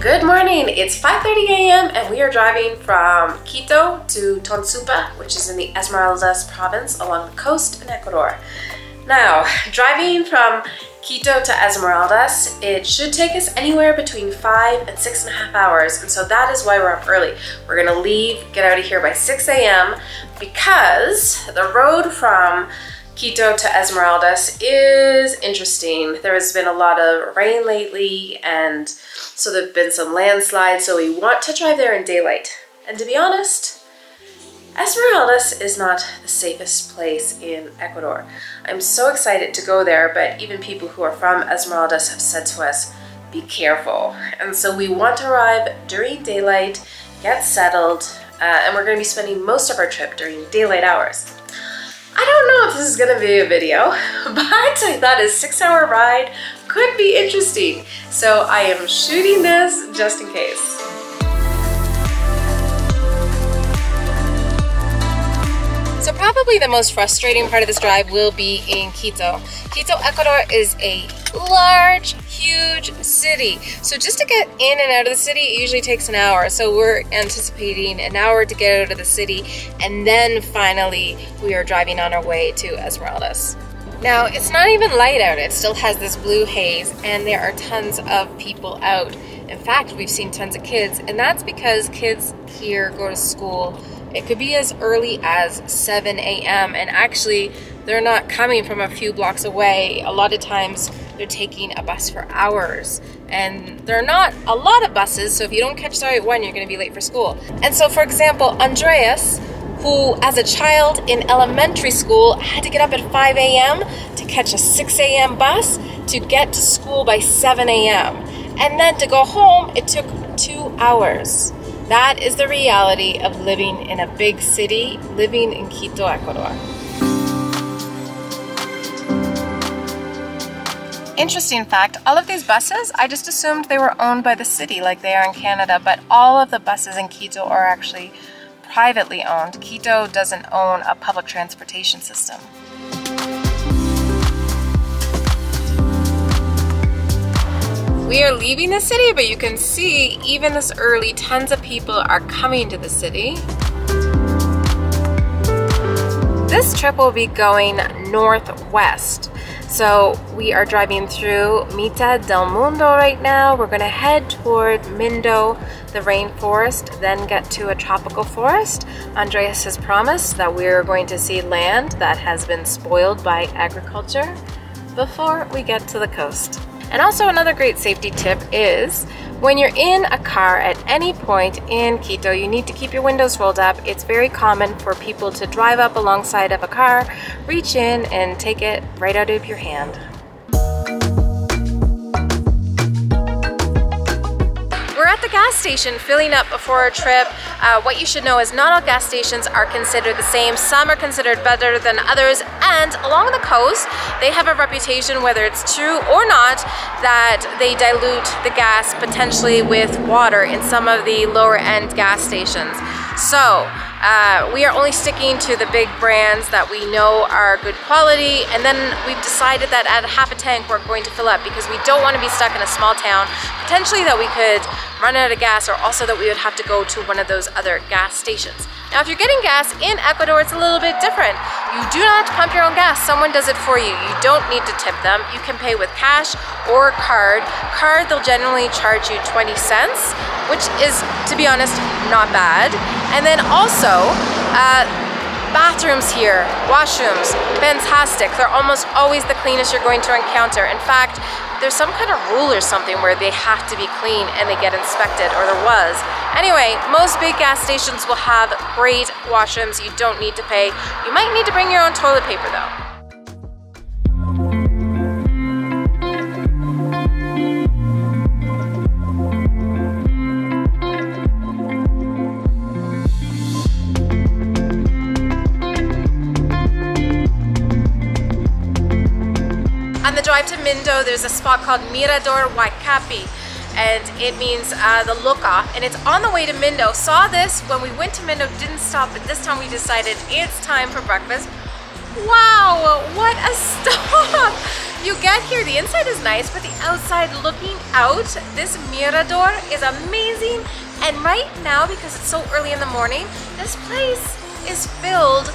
Good morning, it's 5:30 a.m. and we are driving from Quito to Tonsupa, which is in the Esmeraldas province along the coast in Ecuador. Now, driving from Quito to Esmeraldas, it should take us anywhere between 5 and 6.5 hours, and so that is why we're up early. We're gonna leave, get out of here by 6 a.m. because the road from Quito to Esmeraldas is interesting. There has been a lot of rain lately, and so there have been some landslides, so we want to drive there in daylight. And to be honest, Esmeraldas is not the safest place in Ecuador. I'm so excited to go there, but even people who are from Esmeraldas have said to us, be careful. And so we want to arrive during daylight, get settled, and we're going to be spending most of our trip during daylight hours. I don't know if this is gonna be a video, but I thought a 6-hour ride could be interesting. So I am shooting this just in case. So probably the most frustrating part of this drive will be in Quito. Quito, Ecuador is a large, huge city. So just to get in and out of the city, it usually takes an hour. So we're anticipating an hour to get out of the city, and then finally we are driving on our way to Esmeraldas. Now, it's not even light out. It still has this blue haze, and there are tons of people out. In fact, we've seen tons of kids, and that's because kids here go to school. It could be as early as 7 a.m. and actually they're not coming from a few blocks away. A lot of times they're taking a bus for hours, and there are not a lot of buses, so if you don't catch the right one, you're going to be late for school. And so, for example, Andreas, who as a child in elementary school had to get up at 5 a.m. to catch a 6 a.m. bus to get to school by 7 a.m. and then to go home, it took 2 hours. That is the reality of living in a big city, living in Quito, Ecuador. Interesting fact, all of these buses, I just assumed they were owned by the city like they are in Canada, but all of the buses in Quito are actually privately owned. Quito doesn't own a public transportation system. We are leaving the city, but you can see even this early, tons of people are coming to the city. This trip will be going northwest. So we are driving through Mitad del Mundo right now. We're gonna head toward Mindo, the rainforest, then get to a tropical forest. Andreas has promised that we're going to see land that has been spoiled by agriculture before we get to the coast. And also another great safety tip is when you're in a car at any point in Quito, you need to keep your windows rolled up. It's very common for people to drive up alongside of a car, reach in and take it right out of your hand. We're at the gas station filling up before our trip. What you should know is not all gas stations are considered the same. Some are considered better than others, and along the coast they have a reputation, whether it's true or not, that they dilute the gas potentially with water in some of the lower end gas stations. So we are only sticking to the big brands that we know are good quality, and then we've decided that at half a tank we're going to fill up because we don't want to be stuck in a small town, potentially that we could run out of gas, or also that we would have to go to one of those other gas stations. Now, if you're getting gas in Ecuador, it's a little bit different. You do not have to pump your own gas. Someone does it for you. You don't need to tip them. You can pay with cash or card. Card, they'll generally charge you 20 cents, which is, to be honest, not bad. And then also, bathrooms here, washrooms, fantastic. They're almost always the cleanest you're going to encounter. In fact, there's some kind of rule or something where they have to be clean and they get inspected, or there was. Anyway, most big gas stations will have great washrooms. You don't need to pay. You might need to bring your own toilet paper though. On the drive to Mindo, there's a spot called Mirador Waikapi, and it means the look-off, and it's on the way to Mindo. Saw this when we went to Mindo, didn't stop, but this time we decided it's time for breakfast. Wow, what a stop! you get here, the inside is nice, but the outside looking out, this mirador is amazing. And right now, because it's so early in the morning, this place is filled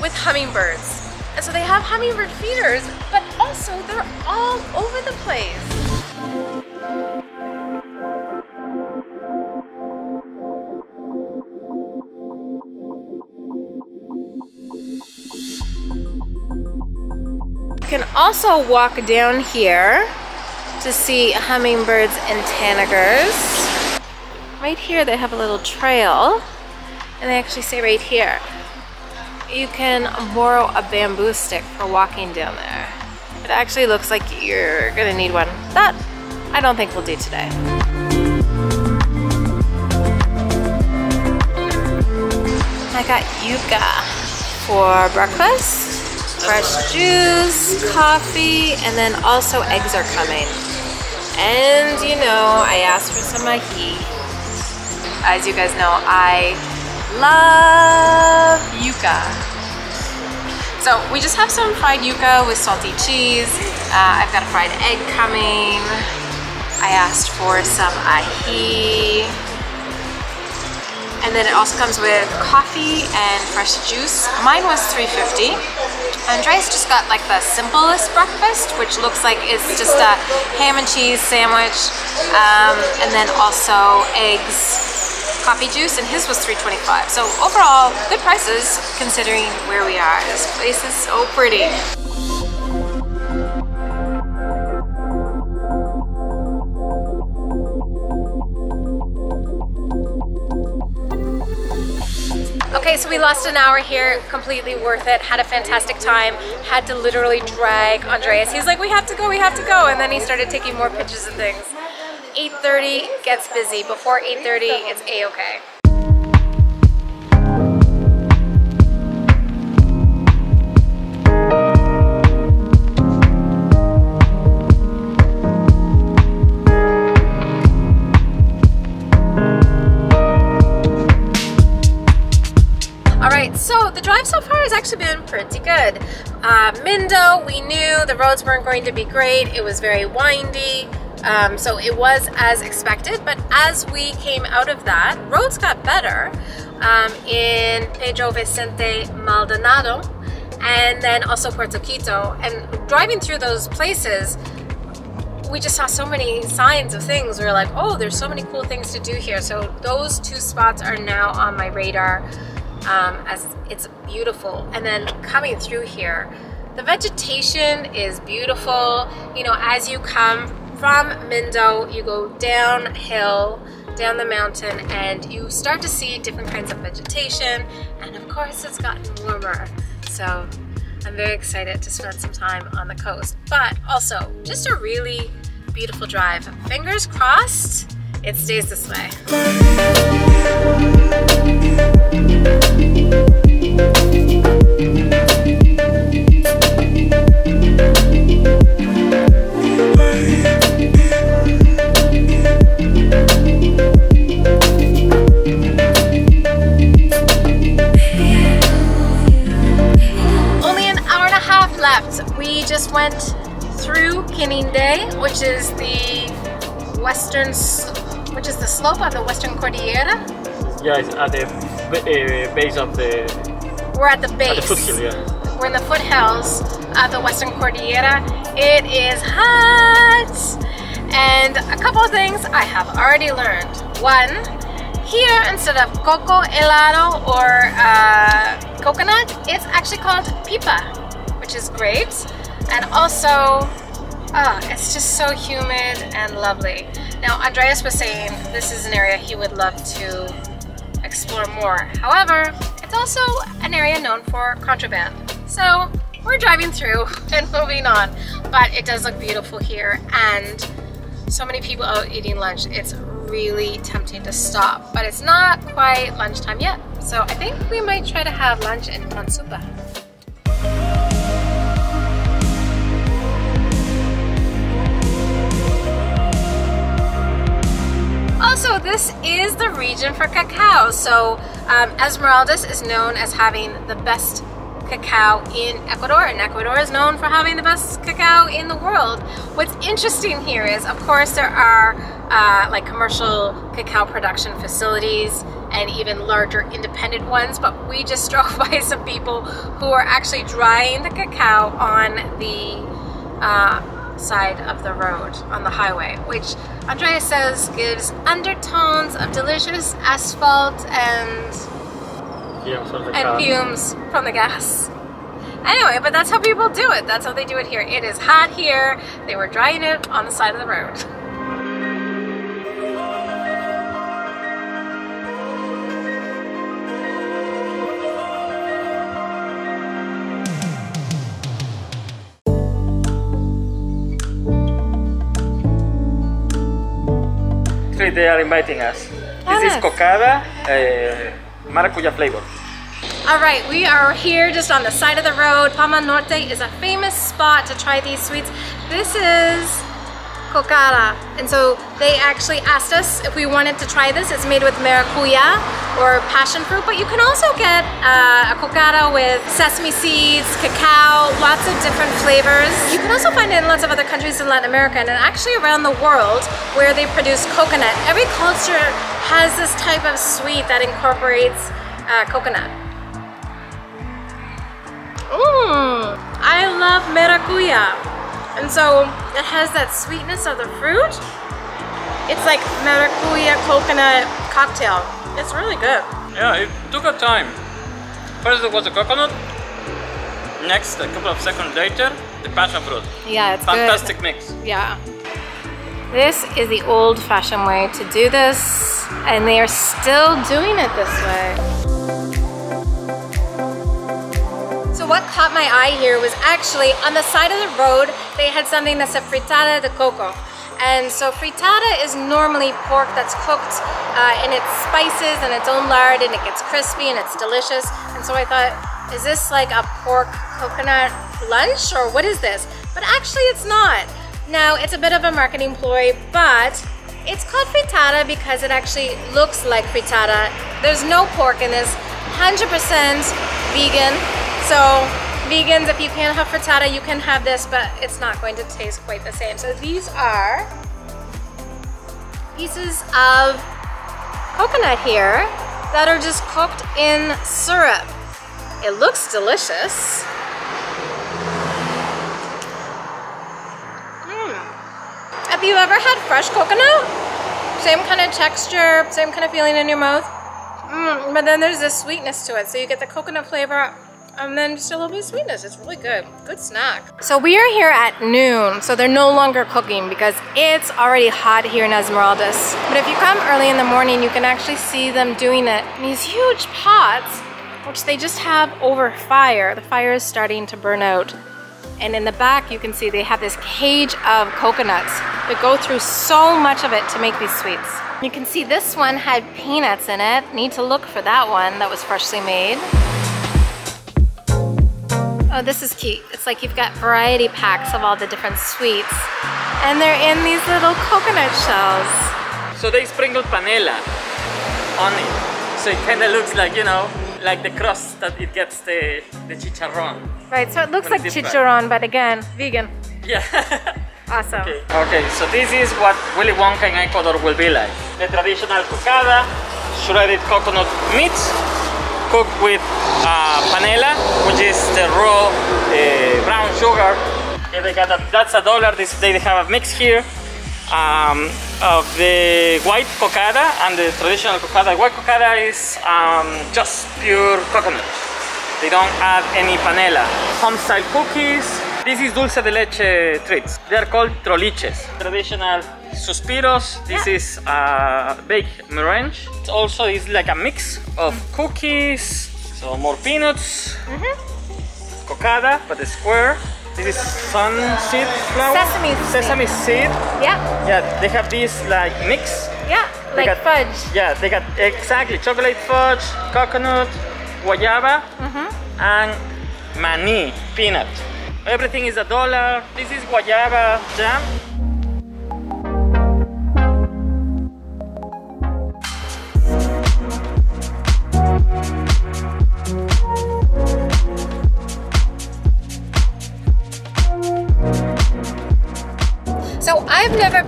with hummingbirds. And so they have hummingbird feeders, but also they're all over the place. You can also walk down here to see hummingbirds and tanagers. Right here they have a little trail, and they actually say right here, you can borrow a bamboo stick for walking down there. It actually looks like you're gonna need one. That I don't think we'll do today. I got yuca for breakfast, fresh juice, coffee, and then also eggs are coming. And you know, I asked for some ají. As you guys know, I love yuca. So we just have some fried yuca with salty cheese. I've got a fried egg coming. I asked for some ají. And then it also comes with coffee and fresh juice. Mine was $3.50. Andreas just got like the simplest breakfast, which looks like it's just a ham and cheese sandwich, and then also eggs, coffee juice, and his was $3.25. So overall, good prices considering where we are. This place is so pretty. Okay, so we lost an hour here, completely worth it, had a fantastic time, had to literally drag Andreas. He's like, we have to go, and then he started taking more pictures and things. 8:30 gets busy. Before 8:30, it's a-okay. Alright, so the drive so far has actually been pretty good. Mindo, we knew the roads weren't going to be great. It was very windy. So it was as expected, but as we came out of that, roads got better in Pedro Vicente Maldonado and then also Puerto Quito. And driving through those places, we just saw so many signs of things. We were like, oh, there's so many cool things to do here. So those two spots are now on my radar as it's beautiful. And then coming through here, the vegetation is beautiful. You know, as you come from Mindo, you go downhill, down the mountain, and you start to see different kinds of vegetation. And of course, it's gotten warmer. So I'm very excited to spend some time on the coast. But also, just a really beautiful drive. Fingers crossed, it stays this way. We just went through Quinindé, which is the slope of the Western Cordillera. Yeah, it's at the base of the... We're at the base. At the foothill, yeah. We're in the foothills of the Western Cordillera. It is hot! And a couple of things I have already learned. One, here instead of coco helado or coconut, it's actually called pipa, which is great. And also, it's just so humid and lovely. Now, Andreas was saying this is an area he would love to explore more. However, it's also an area known for contraband. So we're driving through and moving on. But it does look beautiful here, and so many people out eating lunch. It's really tempting to stop, but it's not quite lunchtime yet. So I think we might try to have lunch in Monsupa. Also, this is the region for cacao. So Esmeraldas is known as having the best cacao in Ecuador, and Ecuador is known for having the best cacao in the world. What's interesting here is, of course, there are like commercial cacao production facilities and even larger independent ones, but we just drove by some people who are actually drying the cacao on the side of the road on the highway, which Andrea says gives undertones of delicious asphalt and fumes from the gas. Anyway, but that's how people do it. That's how they do it here. It is hot here. They were drying it on the side of the road. They are inviting us. This is cocada, maracuya flavor. All right, we are here just on the side of the road. Palma Norte is a famous spot to try these sweets. This is cocada, and so they actually asked us if we wanted to try this. It's made with maracuya or passion fruit, but you can also get a cocada with sesame seeds, cacao, lots of different flavors. You can also find it in lots of other countries in Latin America and actually around the world where they produce coconut. Every culture has this type of sweet that incorporates coconut. I love maracuya. And so it has that sweetness of the fruit. It's like maracuya coconut cocktail. It's really good. Yeah, it took a time. First it was the coconut. Next, a couple of seconds later, the passion fruit. Yeah, it's fantastic good. Mix. Yeah. This is the old-fashioned way to do this, and they are still doing it this way. So what caught my eye here was actually on the side of the road, they had something that said fritada de coco. And so fritada is normally pork that's cooked in its spices and its own lard, and it gets crispy and it's delicious. And so I thought, is this like a pork coconut lunch or what is this? But actually it's not. Now it's a bit of a marketing ploy, but it's called fritada because it actually looks like fritada. There's no pork in this, 100% vegan. So vegans, if you can't have fritada, you can have this, but it's not going to taste quite the same. So these are pieces of coconut here that are just cooked in syrup. It looks delicious. Have you ever had fresh coconut? Same kind of texture, same kind of feeling in your mouth. But then there's this sweetness to it. So you get the coconut flavor and then just a little bit of sweetness. It's really good. Good snack. So we are here at noon, so they're no longer cooking because it's already hot here in Esmeraldas. But if you come early in the morning, you can actually see them doing it in these huge pots, which they just have over fire. The fire is starting to burn out. And in the back, you can see they have this cage of coconuts that go through so much of it to make these sweets. You can see this one had peanuts in it. Need to look for that one that was freshly made. Oh, this is cute. It's like you've got variety packs of all the different sweets. And they're in these little coconut shells. So they sprinkled panela on it. So it kind of looks like, you know, like the crust that it gets the chicharrón. Right, so it looks like chicharrón, but again, vegan. Yeah. Awesome. Okay, so this is what Willy Wonka in Ecuador will be like. The traditional cocada, shredded coconut meat, cooked with panela, which is the raw brown sugar. Okay, they got that's $1. They have a mix here of the white cocada and the traditional cocada. White cocada is just pure coconut. They don't add any panela. Home-style cookies. This is dulce de leche treats. They are called troliches. Traditional suspiros. This is baked meringue. It also is like a mix of cookies. So more peanuts. Cocada, but the square. This is sunseed flour. Sesame seed. Yeah. Yeah, they have this like mix. Yeah, They like got- fudge. Yeah, they got exactly chocolate fudge, coconut, guayaba, and mani, peanut. Everything is $1. This is guayaba jam.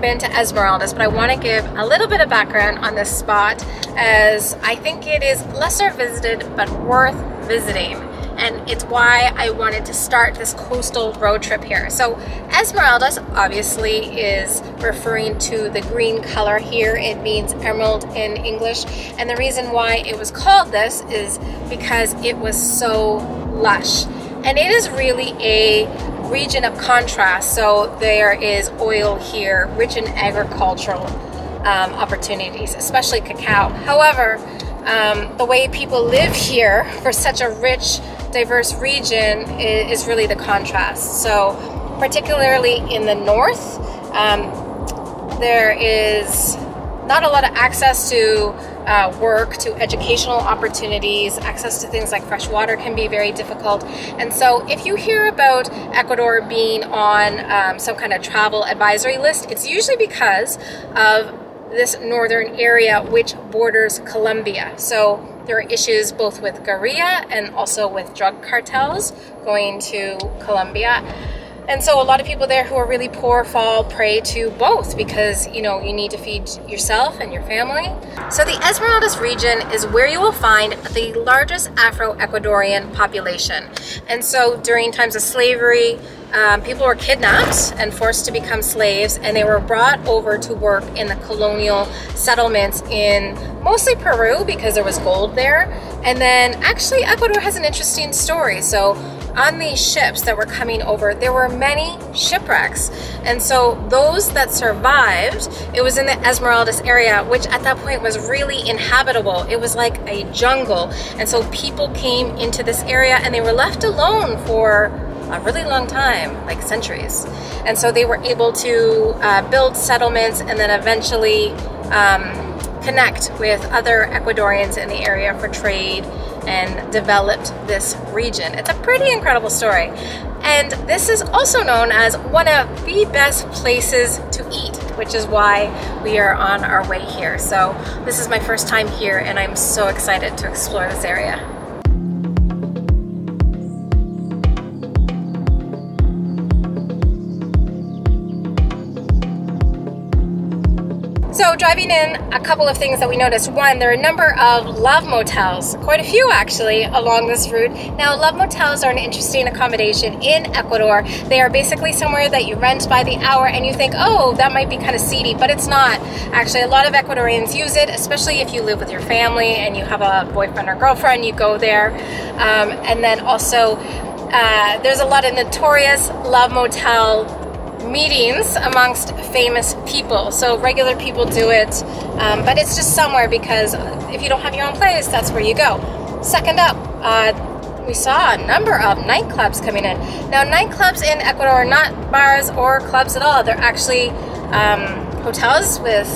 been to Esmeraldas, but I want to give a little bit of background on this spot, as I think it is lesser visited but worth visiting. And it's why I wanted to start this coastal road trip here. So Esmeraldas obviously is referring to the green color here. It means emerald in English. And the reason why it was called this is because it was so lush. And it is really a region of contrast. So there is oil here, rich in agricultural opportunities, especially cacao. However, the way people live here for such a rich, diverse region is really the contrast. So particularly in the north, there is not a lot of access to work, to educational opportunities. Access to things like fresh water can be very difficult. And so if you hear about Ecuador being on some kind of travel advisory list, it's usually because of this northern area which borders Colombia. So there are issues both with guerrilla and also with drug cartels going to Colombia. And so a lot of people there who are really poor fall prey to both, because you know, you need to feed yourself and your family. So the Esmeraldas region is where you will find the largest Afro-Ecuadorian population. And so during times of slavery, people were kidnapped and forced to become slaves, and they were brought over to work in the colonial settlements in mostly Peru because there was gold there. And then actually Ecuador has an interesting story. So on these ships that were coming over, there were many shipwrecks. And so those that survived, it was in the Esmeraldas area, which at that point was really inhabitable. It was like a jungle. And so people came into this area and they were left alone for a really long time, like centuries. And so they were able to build settlements and then eventually connect with other Ecuadorians in the area for trade and developed this region. It's a pretty incredible story. And this is also known as one of the best places to eat, which is why we are on our way here. So this is my first time here and I'm so excited to explore this area. So driving in, a couple of things that we noticed. One, there are a number of love motels, quite a few actually, along this route. Now, love motels are an interesting accommodation in Ecuador. They are basically somewhere that you rent by the hour and you think, oh, that might be kind of seedy, but it's not. Actually, a lot of Ecuadorians use it, especially if you live with your family and you have a boyfriend or girlfriend, you go there. And then also, there's a lot of notorious love motel meetings amongst famous people. So regular people do it, but it's just somewhere, because if you don't have your own place, that's where you go. Second up, we saw a number of nightclubs coming in. Now, nightclubs in Ecuador are not bars or clubs at all. They're actually hotels with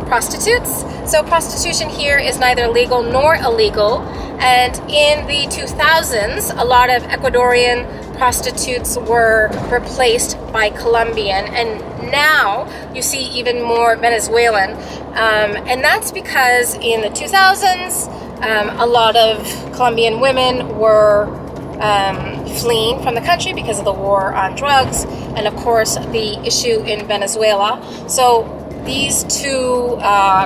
prostitutes. So prostitution here is neither legal nor illegal. And in the 2000s, a lot of Ecuadorian prostitutes were replaced by Colombian, and now you see even more Venezuelan. And that's because in the 2000s, a lot of Colombian women were fleeing from the country because of the war on drugs, and of course the issue in Venezuela. So these two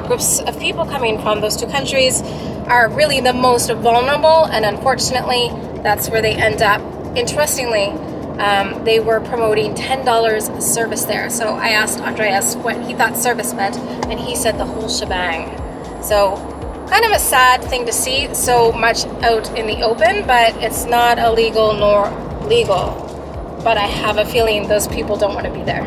groups of people coming from those two countries are really the most vulnerable, and unfortunately that's where they end up. Interestingly, they were promoting $10 service there. So I asked Andreas what he thought service meant, and he said the whole shebang. So kind of a sad thing to see so much out in the open, but it's not illegal nor legal. But I have a feeling those people don't want to be there.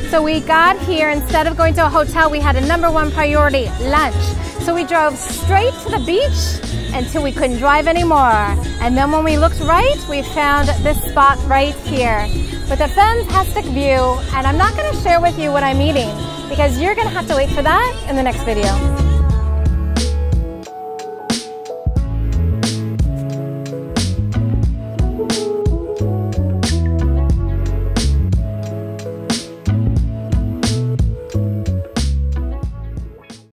So we got here, instead of going to a hotel, we had a #1 priority, lunch. So we drove straight to the beach until we couldn't drive anymore. And then when we looked right, we found this spot right here with a fantastic view. And I'm not going to share with you what I'm eating, because you're going to have to wait for that in the next video.